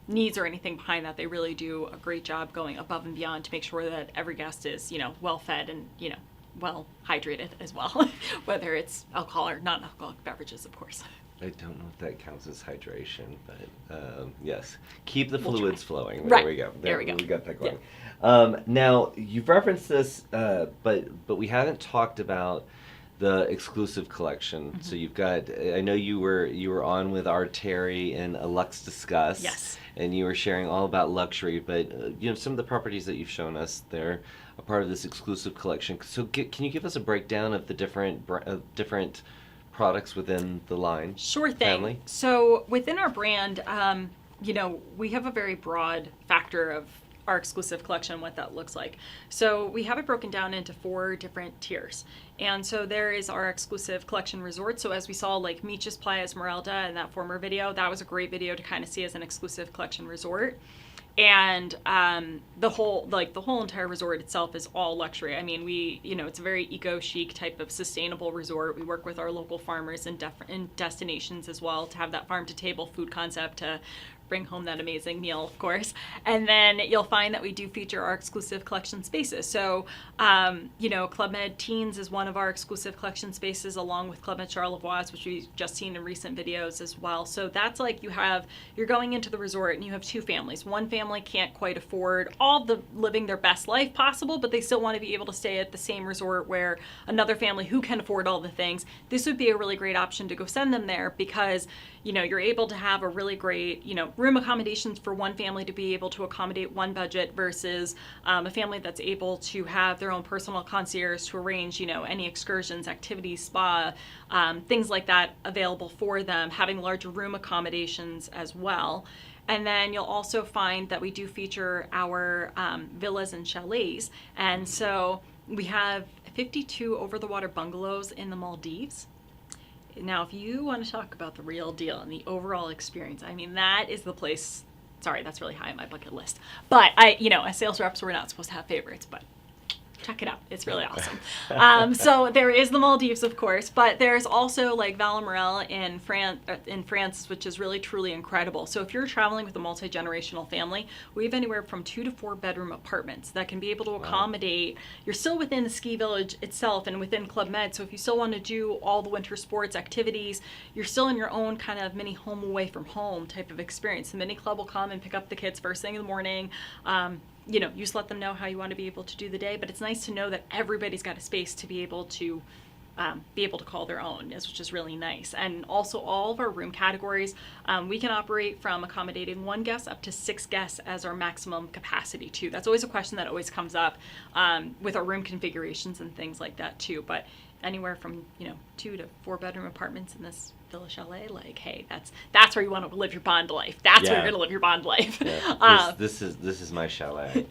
needs or anything behind that. They really do a great job going above and beyond to make sure that every guest is, you know, well fed and, you know, well hydrated as well, whether it's alcohol or non-alcoholic beverages, of course. I don't know if that counts as hydration, but yes, keep the We'll fluids try. flowing. Right. There we go. There we go. We got that going. Yeah. Now you've referenced this, but we haven't talked about the exclusive collection. Mm-hmm. So you've got. I know you were on with our Terry in a Lux Discuss. Yes. And you were sharing all about luxury, but you know, some of the properties that you've shown us, they're a part of this exclusive collection. So can you give us a breakdown of the different products within the line? Sure thing. Family? So within our brand, you know, we have a very broad factor of our exclusive collection, what that looks like. So we have it broken down into 4 different tiers. And so there is our exclusive collection resort. So as we saw, like Meech's Playa Esmeralda in that former video, that was a great video to kind of see as an exclusive collection resort. And the whole entire resort itself is all luxury. I mean, it's a very eco-chic type of sustainable resort. We work with our local farmers in destinations as well to have that farm-to-table food concept to bring home that amazing meal, of course. And then you'll find that we do feature our exclusive collection spaces. So, Club Med Teens is one of our exclusive collection spaces, along with Club Med Charlevoix, which we've just seen in recent videos as well. So that's like you're going into the resort and you have 2 families. One family can't quite afford all the living their best life possible, but they still want to be able to stay at the same resort where another family who can afford all the things. This would be a really great option to go send them there because, you're able to have a really great, room accommodations for one family to be able to accommodate one budget versus a family that's able to have their own personal concierge to arrange, any excursions, activities, spa, things like that available for them, having larger room accommodations as well. And then you'll also find that we do feature our villas and chalets. And so we have 52 over-the-water bungalows in the Maldives. Now, if you want to talk about the real deal and the overall experience, I mean, that is the place. Sorry, that's really high on my bucket list. But as sales reps, we're not supposed to have favorites, but check it out. It's really awesome. So there is the Maldives, of course, but there's also like Valemorel in France, which is really, truly incredible. So if you're traveling with a multi-generational family, we have anywhere from 2 to 4 bedroom apartments that can be able to accommodate. You're still within the ski village itself and within Club Med. So if you still want to do all the winter sports activities, you're still in your own kind of mini home away from home type of experience. The mini club will come and pick up the kids first thing in the morning. You just let them know how you want to be able to do the day, but it's nice to know that everybody's got a space to be able to be able to call their own, which is really nice. And also all of our room categories, we can operate from accommodating 1 guest up to 6 guests as our maximum capacity too. That's always a question that always comes up with our room configurations and things like that too. But anywhere from 2 to 4 bedroom apartments in this Villa Chalet, like, hey, that's where you want to live your Bond life. That's where you're going to live your Bond life. Yeah. This is my chalet.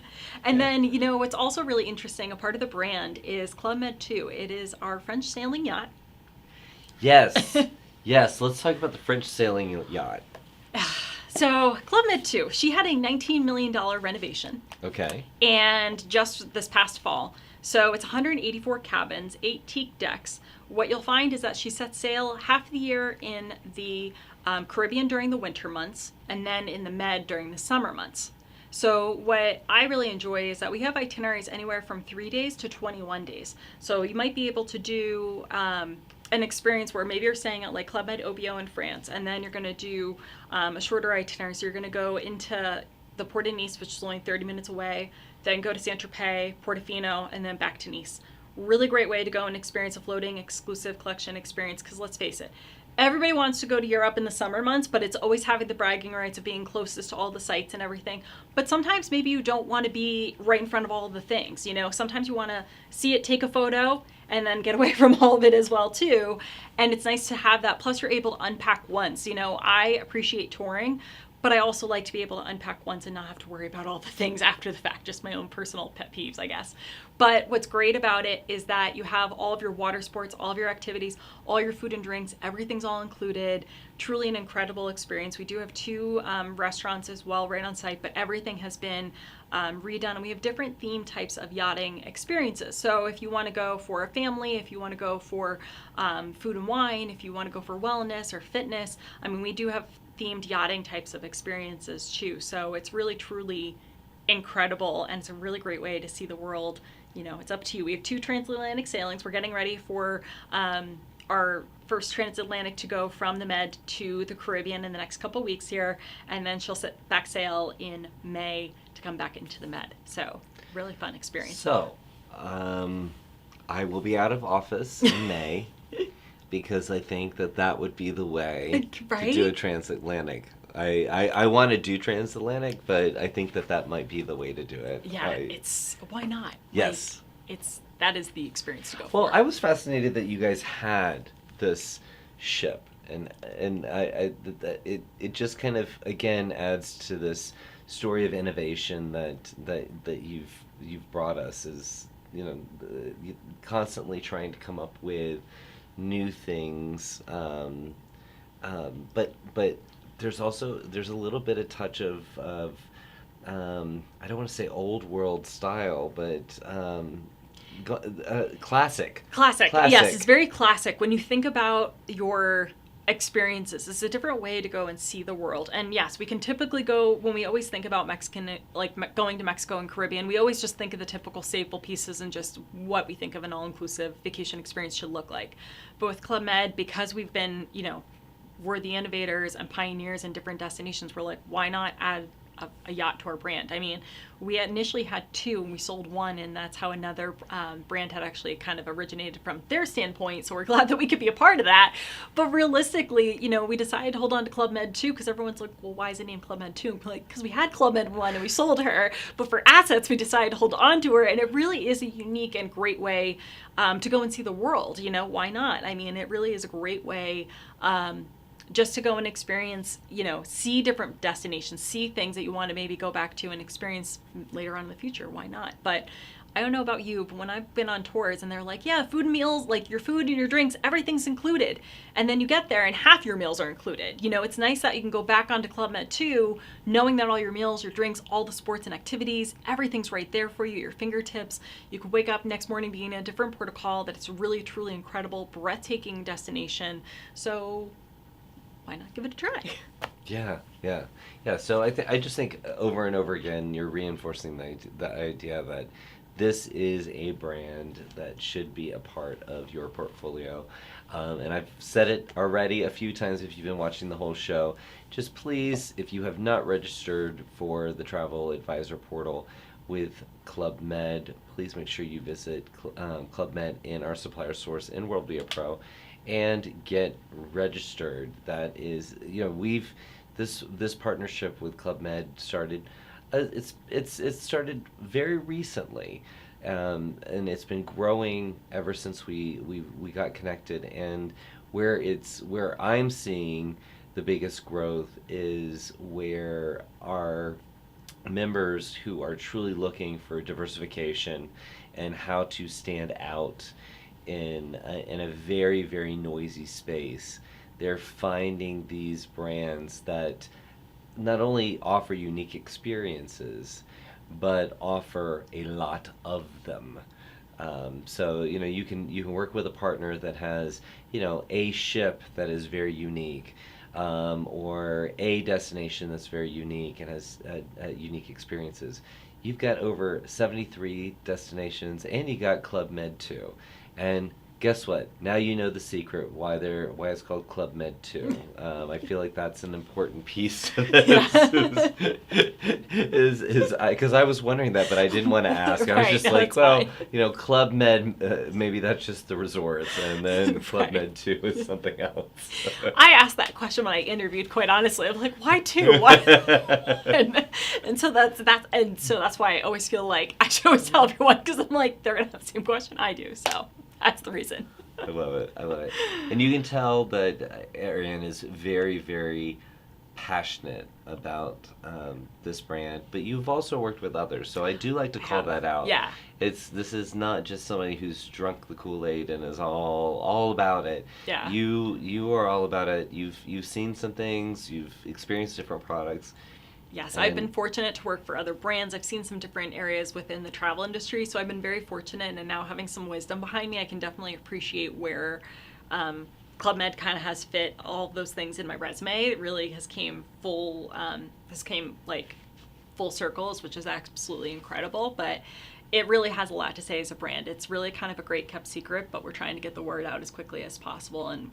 And then what's also really interesting, a part of the brand is Club Med 2. It is our French sailing yacht. Yes. Yes, let's talk about the French sailing yacht. So Club Med 2, she had a $19 million renovation. Okay. And just this past fall. So it's 184 cabins, 8 teak decks. What you'll find is that she sets sail half the year in the Caribbean during the winter months, and then in the Med during the summer months. So what I really enjoy is that we have itineraries anywhere from 3 days to 21 days. So you might be able to do an experience where maybe you're staying at like Club Med OBO in France, and then you're going to do a shorter itinerary. So you're going to go into the Port of Nice, which is only 30 minutes away, then go to Saint-Tropez, Portofino, and then back to Nice. Really great way to go and experience a floating exclusive collection experience, because let's face it, everybody wants to go to Europe in the summer months, but it's always having the bragging rights of being closest to all the sites and everything. But sometimes maybe you don't want to be right in front of all the things. Sometimes you want to see it, take a photo, and then get away from all of it as well too. And it's nice to have that. Plus you're able to unpack once. I appreciate touring, but I also like to be able to unpack once and not have to worry about all the things after the fact, just my own personal pet peeves, I guess. But what's great about it is that you have all of your water sports, all of your activities, all your food and drinks, everything's all included. Truly an incredible experience. We do have 2 restaurants as well right on site, but everything has been redone, and we have different theme types of yachting experiences. So if you want to go for a family, if you want to go for food and wine, if you want to go for wellness or fitness, we do have themed yachting types of experiences too. So it's really truly incredible, and it's a really great way to see the world. It's up to you. We have 2 transatlantic sailings. We're getting ready for our first transatlantic to go from the Med to the Caribbean in the next couple weeks here, and then she'll back sail in May to come back into the Med. So really fun experience. So I will be out of office in May because I think that would be the way to do a transatlantic. I want to do transatlantic, but I think that might be the way to do it. Yeah, why not? Yes. That is the experience to go for. Well, I was fascinated that you guys had this ship, and it just kind of again adds to this story of innovation that you've brought us, is constantly trying to come up with new things, but there's a little bit of touch of I don't want to say old world style, but classic. Yes, it's very classic. When you think about your experiences, it's a different way to go and see the world. And yes, we can typically go, when we always think about Mexican, like going to Mexico and Caribbean, we always just think of the typical staple pieces and just what we think of an all-inclusive vacation experience should look like. But with Club Med, because we've been, we're the innovators and pioneers in different destinations, we're like, why not add a yacht to our brand? We initially had 2 and we sold 1, and that's how another brand had actually kind of originated from their standpoint, so we're glad that we could be a part of that. But realistically, we decided to hold on to Club Med 2 because everyone's like, well, why is it named Club Med 2? Like, because we had Club Med 1 and we sold her, but for assets we decided to hold on to her, and it really is a unique and great way to go and see the world. Why not? It really is a great way just to go and experience, see different destinations, see things that you want to maybe go back to and experience later on in the future. Why not? But I don't know about you, but when I've been on tours and they're like, yeah, food and meals, like your food and your drinks, everything's included. And then you get there and half your meals are included. It's nice that you can go back onto Club Med 2 knowing that all your meals, your drinks, all the sports and activities, everything's right there for you, your fingertips. You could wake up next morning being in a different protocol, that it's a really, truly incredible, breathtaking destination. So why not give it a try? Yeah. So I just think over and over again, you're reinforcing the idea that this is a brand that should be a part of your portfolio. And I've said it already a few times if you've been watching the whole show. Just please, if you have not registered for the Travel Advisor portal, with Club Med, please make sure you visit Club Med in our supplier source in WorldVia Pro and get registered. That is, we've this partnership with Club Med started. It started very recently, and it's been growing ever since we got connected. And where I'm seeing the biggest growth is where our members who are truly looking for diversification and how to stand out in a very, very noisy space. They're finding these brands that not only offer unique experiences but offer a lot of them. So you can work with a partner that has a ship that is very unique, or a destination that's very unique and has unique experiences. You've got over 73 destinations, and you got Club Med too. And guess what? Now you know the secret why it's called Club Med 2. I feel like that's an important piece to this. Is because I was wondering that, but I didn't want to ask. I was just like, well, fine. Club Med, maybe that's just the resorts, and then Club Med 2 is something else. I asked that question when I interviewed. Quite honestly, I'm like, why 2? Why? and so that's why I always feel like I should always tell everyone, because I'm like, they're gonna have the same question I do. So. That's the reason. I love it. And you can tell that Ariane is very, very passionate about this brand, but you've also worked with others, so I do like to call that out. Yeah. This is not just somebody who's drunk the Kool-Aid and is all about it. Yeah. You are all about it. You've seen some things. You've experienced different products. Yes, I've been fortunate to work for other brands. I've seen some different areas within the travel industry, so I've been very fortunate, and now having some wisdom behind me, I can definitely appreciate where Club Med kind of has fit all of those things in my resume. It really has came full circles, which is absolutely incredible, but it really has a lot to say as a brand. It's really kind of a great kept secret, but we're trying to get the word out as quickly as possible, and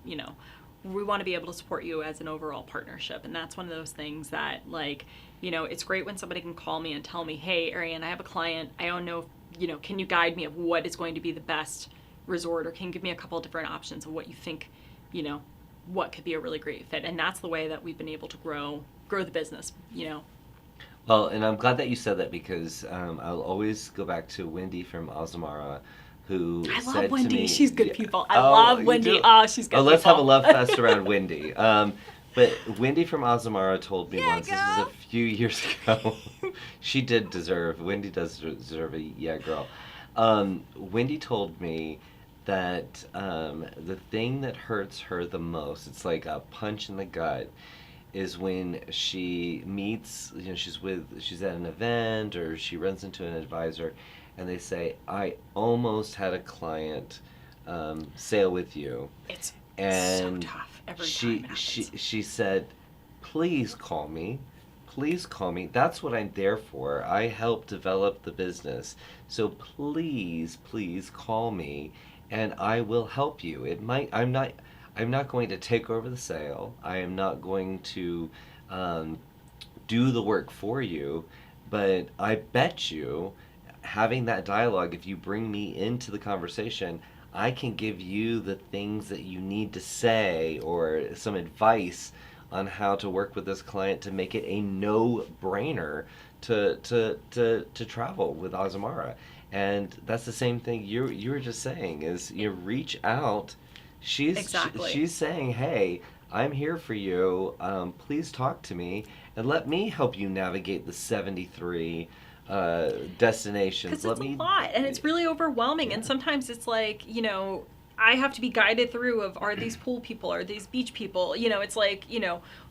we want to be able to support you as an overall partnership. And that's one of those things that, it's great when somebody can call me and tell me, hey, Ariane, I have a client. I don't know, can you guide me of what is going to be the best resort, or can you give me a couple of different options of what you think, what could be a really great fit. And that's the way that we've been able to grow the business, Well, and I'm glad that you said that, because I'll always go back to Wendy from Azamara, who I said love Wendy. to me, She's good people. I love Wendy. Oh, she's good people. Let's have a love fest around Wendy. But Wendy from Azamara told me once, this was a few years ago, Wendy does deserve a yeah, girl. Wendy told me that the thing that hurts her the most, it's like a punch in the gut, is when she meets, she's at an event or she runs into an advisor, and they say, I almost had a client sail with you. It's and so tough every time. She said, please call me. Please call me. That's what I'm there for. I help develop the business. So please call me, and I will help you. I'm not going to take over the sale. I am not going to do the work for you, but I bet you, having that dialogue, if you bring me into the conversation, I can give you the things that you need to say, or some advice on how to work with this client to make it a no-brainer to travel with Azamara. And that's the same thing you were just saying, is you reach out. She's saying, hey, I'm here for you. Please talk to me and let me help you navigate the 73 destinations. Because it's a lot, and it's really overwhelming. Yeah. And sometimes it's like, I have to be guided through of, are these pool people, are these beach people? It's like,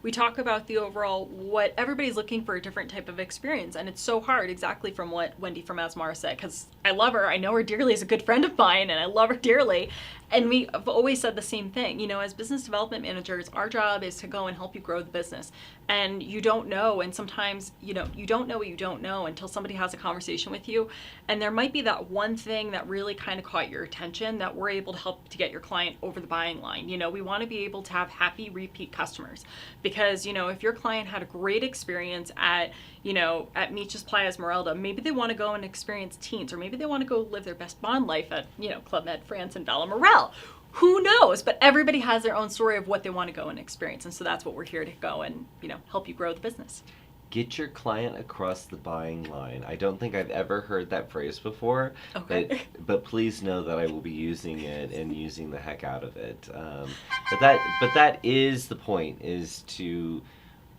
we talk about the overall, what everybody's looking for, a different type of experience. And it's so hard, exactly from what Wendy from Azamara said, because I love her. I know her dearly as a good friend of mine, and I love her dearly. And we have always said the same thing. As business development managers, our job is to go and help you grow the business. And you don't know, and sometimes, you don't know what you don't know until somebody has a conversation with you. And there might be that one thing that really kind of caught your attention that we're able to help to get your client over the buying line. We want to be able to have happy repeat customers, Because, if your client had a great experience at Meech's Playa Esmeralda, maybe they want to go and experience teens, or maybe they want to go live their best bond life at, Club Med France and Valamorel. Who knows? But everybody has their own story of what they want to go and experience. And so that's what we're here to go and, help you grow the business. Get your client across the buying line. I don't think I've ever heard that phrase before, Okay. but please know that I will be using it and using the heck out of it. But that is the point, is to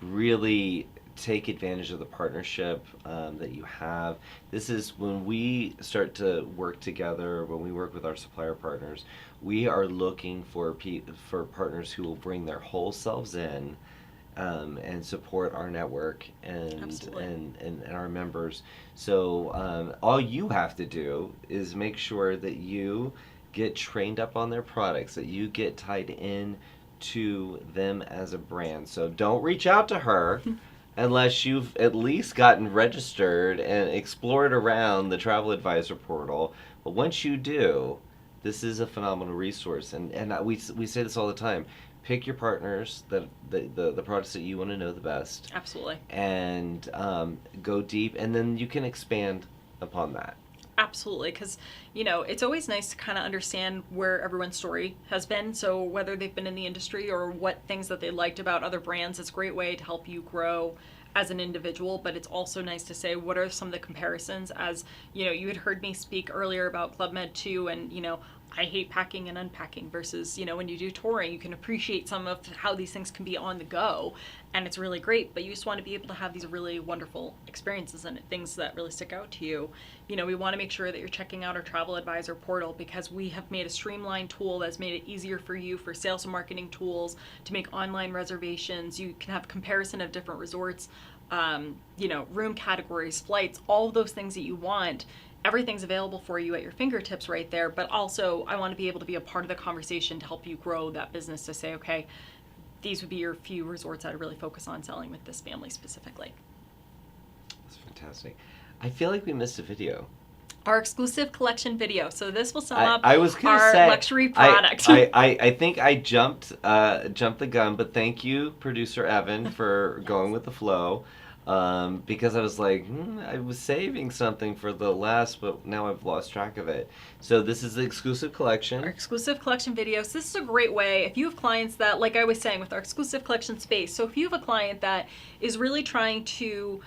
really take advantage of the partnership that you have. This is when we start to work together, when we work with our supplier partners, we are looking for partners who will bring their whole selves in and support our network and our members. So all you have to do is make sure that you get trained up on their products, that you get tied in to them as a brand. So don't reach out to her unless you've at least gotten registered and explored around the Travel Advisor portal. But once you do, this is a phenomenal resource. And we say this all the time. Pick your partners, the products that you want to know the best. Absolutely. And go deep, and then you can expand upon that. Absolutely, because, it's always nice to kind of understand where everyone's story has been. So whether they've been in the industry or what things that they liked about other brands, it's a great way to help you grow as an individual. But it's also nice to say, what are some of the comparisons? As, you had heard me speak earlier about Club Med 2, and, I hate packing and unpacking versus, when you do touring, you can appreciate some of how these things can be on the go, and it's really great, but you just want to be able to have these really wonderful experiences and things that really stick out to you. We want to make sure that you're checking out our Travel Advisor portal, because we have made a streamlined tool that's made it easier for you for sales and marketing tools to make online reservations. You can have comparison of different resorts, room categories, flights, all of those things that you want. Everything's available for you at your fingertips right there, but also I want to be able to be a part of the conversation to help you grow that business, to say, okay, these would be your few resorts I'd really focus on selling with this family specifically. That's fantastic. I feel like we missed a video. Our exclusive collection video. So this will sum up I was gonna our say, luxury product. I think I jumped the gun, but thank you, producer Evan, for going with the flow. Because I was like, I was saving something for the last, but now I've lost track of it. So this is the exclusive collection. Our exclusive collection videos. This is a great way if you have clients that, like I was saying with our exclusive collection space, so if you have a client that is really trying to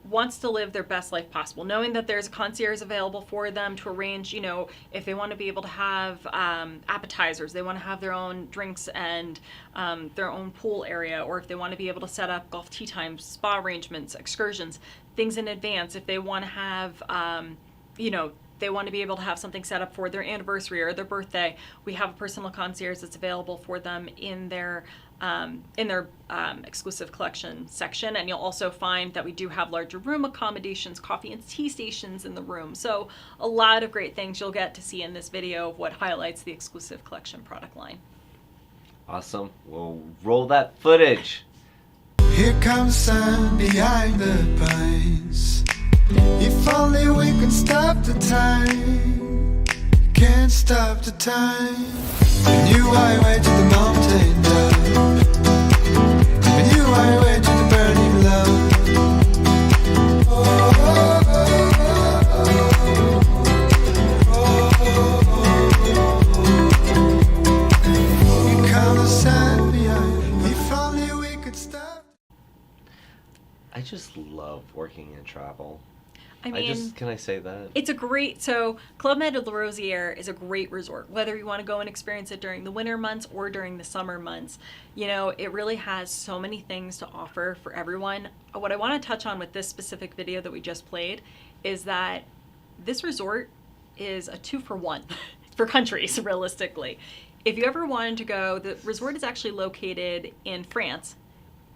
wants to live their best life possible, knowing that there's a concierge available for them to arrange, if they want to be able to have appetizers, they want to have their own drinks and their own pool area, or if they want to be able to set up golf tee times, spa arrangements, excursions, things in advance, if they want to have, they want to be able to have something set up for their anniversary or their birthday, we have a personal concierge that's available for them in their exclusive collection section. And you'll also find that we do have larger room accommodations, coffee and tea stations in the room. So a lot of great things you'll get to see in this video of what highlights the exclusive collection product line. Awesome. We'll roll that footage. Here comes sun behind the pines. If only we could stop the time. Can't stop the time. A new highway to the mountain top. A new highway to the burning love. Here comes the sun behind. If only we could stop. I just love working in travel. I mean, can I say that? It's a great, so Club Med La Rosière is a great resort, whether you want to go and experience it during the winter months or during the summer months. It really has so many things to offer for everyone. What I want to touch on with this specific video that we just played is that this resort is a 2-for-1 for countries, realistically. If you ever wanted to go, the resort is actually located in France,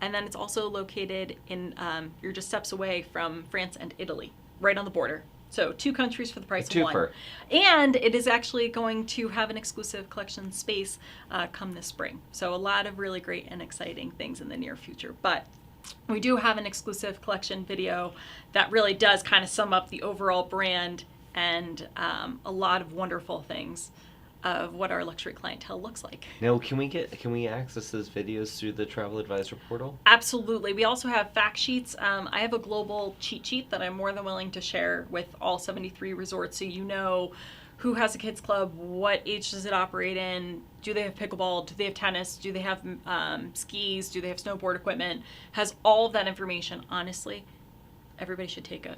and then it's also located in, you're just steps away from France and Italy, right on the border. So 2 countries for the price of 1. And it is actually going to have an exclusive collection space come this spring. So a lot of really great and exciting things in the near future. But we do have an exclusive collection video that really does kind of sum up the overall brand and a lot of wonderful things of what our luxury clientele looks like. Now, can we access those videos through the Travel Advisor portal? Absolutely. We also have fact sheets. I have a global cheat sheet that I'm more than willing to share with all 73 resorts, so you know who has a kids club, what age does it operate in, do they have pickleball, do they have tennis, do they have skis, do they have snowboard equipment, has all of that information. Honestly, everybody should take a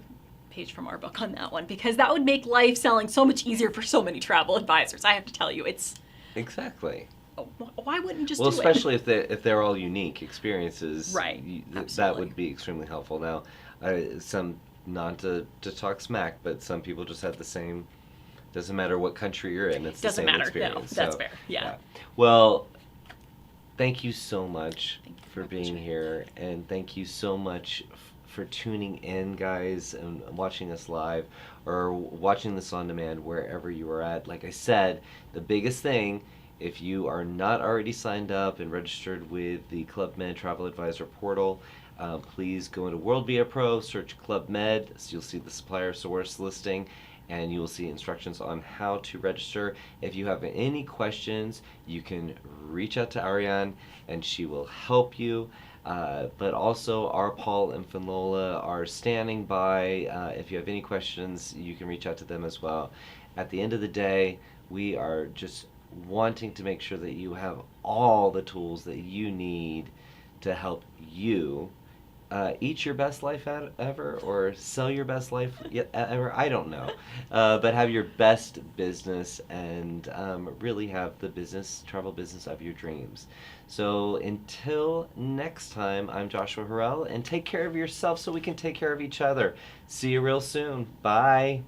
page from our book on that one, because that would make life selling so much easier for so many travel advisors. I have to tell you, it's... Exactly. Why wouldn't you just Well, do especially if they're all unique experiences, Right. That Absolutely. would be extremely helpful. Now, some, not to talk smack, but some people just have the same. Doesn't matter what country you're in; it's Doesn't the same matter. No, experience. that's fair. Yeah. Well, thank you so much Thank you. for My being pleasure. here, and thank you so much for tuning in, guys, and watching us live or watching this on demand wherever you are at. Like I said, the biggest thing, if you are not already signed up and registered with the Club Med Travel Advisor portal, please go into World Via Pro, search Club Med, so you'll see the supplier source listing, and you will see instructions on how to register. If you have any questions, you can reach out to Ariane and she will help you. But also, our Paul and Finola are standing by. If you have any questions, you can reach out to them as well. At the end of the day, we are just wanting to make sure that you have all the tools that you need to help you eat your best life ever, or sell your best life yet ever. I don't know, but have your best business and really have the travel business of your dreams. So until next time, I'm Joshua Harrell, and take care of yourself so we can take care of each other. See you real soon. Bye.